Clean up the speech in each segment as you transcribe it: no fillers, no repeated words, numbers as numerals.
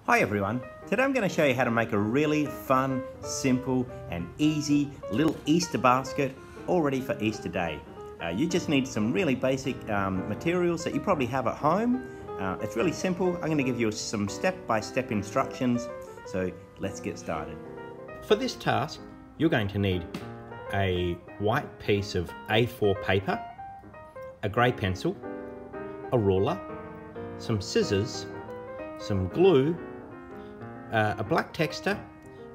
Hi everyone, today I'm going to show you how to make a really fun, simple and easy little Easter basket all ready for Easter Day. You just need some really basic materials that you probably have at home. It's really simple. I'm going to give you some step-by-step instructions, so let's get started. For this task, you're going to need a white piece of A4 paper, a grey pencil, a ruler, some scissors, some glue, a black texture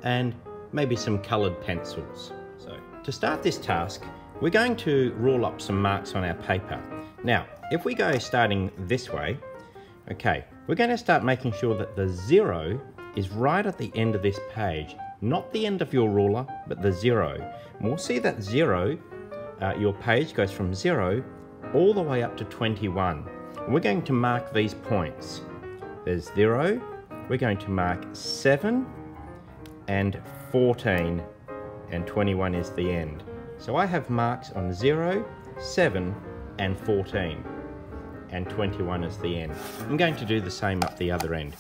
and maybe some coloured pencils. So to start this task, we're going to rule up some marks on our paper. Now if we go starting this way, okay, we're going to start making sure that the 0 is right at the end of this page, not the end of your ruler but the 0. And we'll see that 0, your page goes from 0 all the way up to 21. And we're going to mark these points. There's 0, we're going to mark 7 and 14 and 21 is the end. So I have marks on 0, 7 and 14 and 21 is the end. I'm going to do the same up the other end.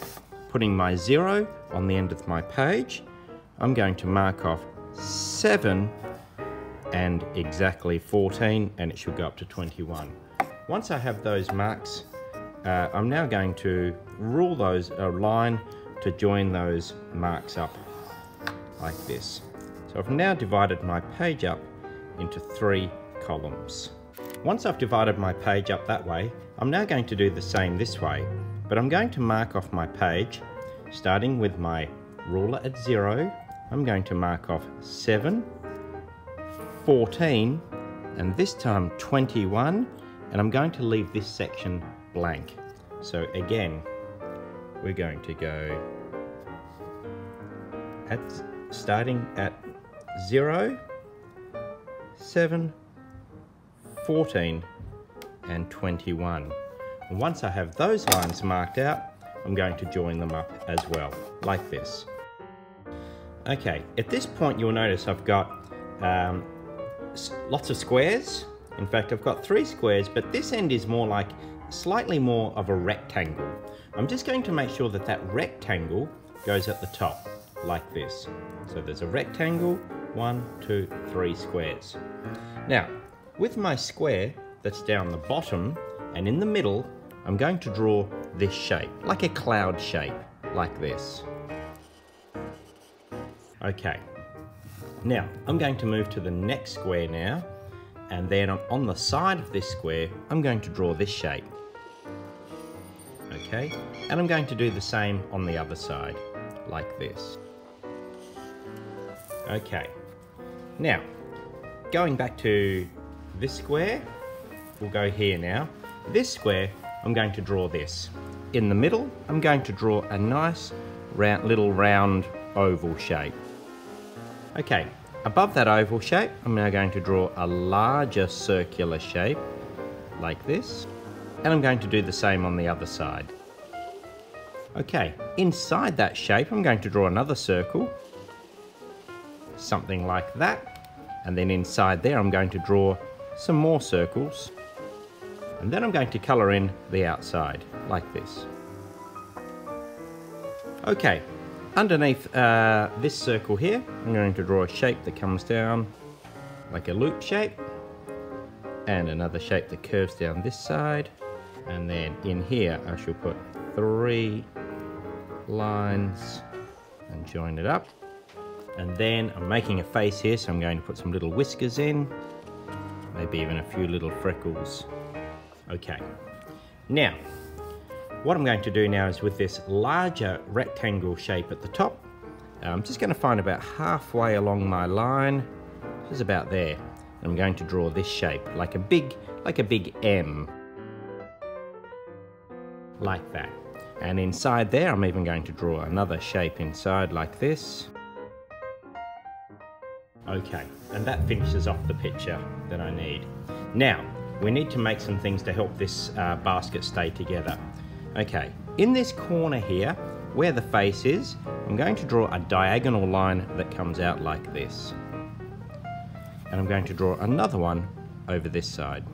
Putting my 0 on the end of my page, I'm going to mark off 7 and exactly 14 and it should go up to 21. Once I have those marks, I'm now going to rule those a line to join those marks up like this. So I've now divided my page up into 3 columns. Once I've divided my page up that way, I'm now going to do the same this way, but I'm going to mark off my page starting with my ruler at 0. I'm going to mark off 7, 14 and this time 21, and I'm going to leave this section blank. So again, we're going to go starting at 0, 7, 14 and 21. And once I have those lines marked out, I'm going to join them up as well, like this. Okay, at this point you'll notice I've got lots of squares. In fact, I've got 3 squares, but this end is more like slightly more of a rectangle. I'm just going to make sure that that rectangle goes at the top like this. So there's a rectangle, 1, 2, 3 squares. Now with my square that's down the bottom and in the middle, I'm going to draw this shape, like a cloud shape, like this. Okay, now I'm going to move to the next square now, and then on the side of this square I'm going to draw this shape. Okay, and I'm going to do the same on the other side, like this. Okay, now going back to this square, we'll go here now. This square, I'm going to draw this. In the middle, I'm going to draw a nice little round oval shape. Okay, above that oval shape, I'm now going to draw a larger circular shape, like this. And I'm going to do the same on the other side. Okay, inside that shape, I'm going to draw another circle, something like that. And then inside there, I'm going to draw some more circles. And then I'm going to colour in the outside, like this. Okay, underneath this circle here, I'm going to draw a shape that comes down like a loop shape. And another shape that curves down this side. And then in here, I shall put 3 lines and join it up. And then I'm making a face here, so I'm going to put some little whiskers in, maybe even a few little freckles. Okay, now what I'm going to do now is with this larger rectangle shape at the top, I'm just going to find about halfway along my line, just about there, and I'm going to draw this shape like a big M, like that. And inside there, I'm even going to draw another shape inside like this. Okay, and that finishes off the picture that I need. Now, we need to make some things to help this basket stay together. Okay, in this corner here, where the face is, I'm going to draw a diagonal line that comes out like this. And I'm going to draw another one over this side.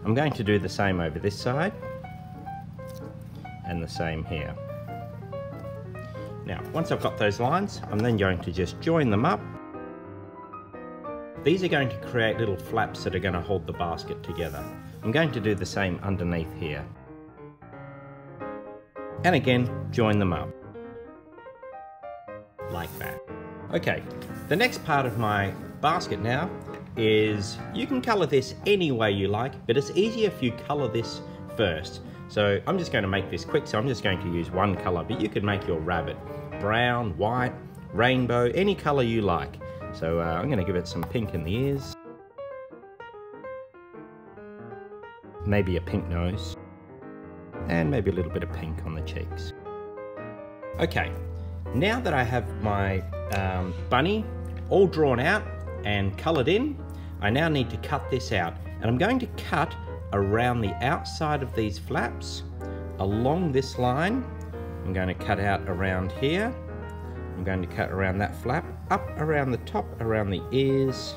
I'm going to do the same over this side, and the same here. Now, once I've got those lines, I'm then going to just join them up. These are going to create little flaps that are going to hold the basket together. I'm going to do the same underneath here. And again, join them up. Like that. Okay, the next part of my basket now is, you can colour this any way you like, but it's easier if you colour this first. So I'm just going to make this quick, so I'm just going to use one colour, but you could make your rabbit brown, white, rainbow, any colour you like. So I'm going to give it some pink in the ears. Maybe a pink nose. And maybe a little bit of pink on the cheeks. Okay, now that I have my bunny all drawn out and coloured in, I now need to cut this out. And I'm going to cut around the outside of these flaps, along this line. I'm going to cut out around here. I'm going to cut around that flap, up around the top, around the ears,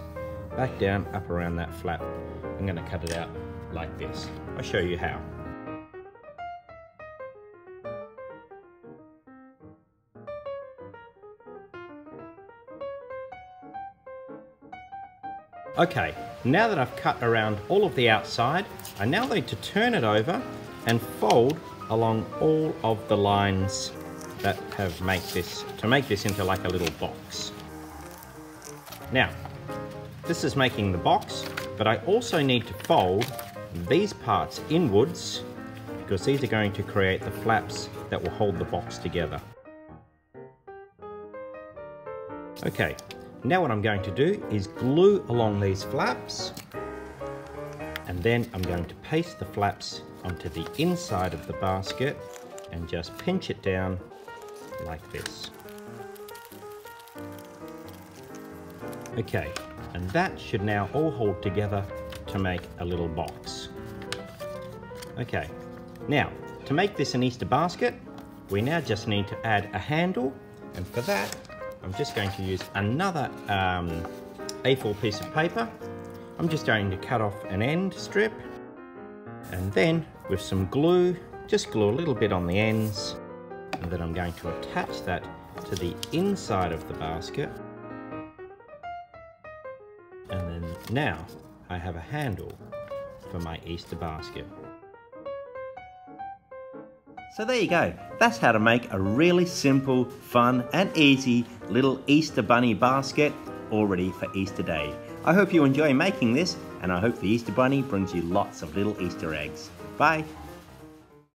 back down, up around that flap. I'm going to cut it out like this. I'll show you how. Okay, now that I've cut around all of the outside, I now need to turn it over and fold along all of the lines that have to make this into like a little box. Now, this is making the box, but I also need to fold these parts inwards, because these are going to create the flaps that will hold the box together. Okay, now what I'm going to do is glue along these flaps, and then I'm going to paste the flaps onto the inside of the basket and just pinch it down like this. Okay, and that should now all hold together to make a little box. Okay, now to make this an Easter basket, we now just need to add a handle, and for that I'm just going to use another A4 piece of paper. I'm just going to cut off an end strip, and then with some glue, just glue a little bit on the ends, and then I'm going to attach that to the inside of the basket. And then now I have a handle for my Easter basket. So there you go. That's how to make a really simple, fun and easy little Easter bunny basket all ready for Easter Day. I hope you enjoy making this, and I hope the Easter Bunny brings you lots of little Easter eggs. Bye.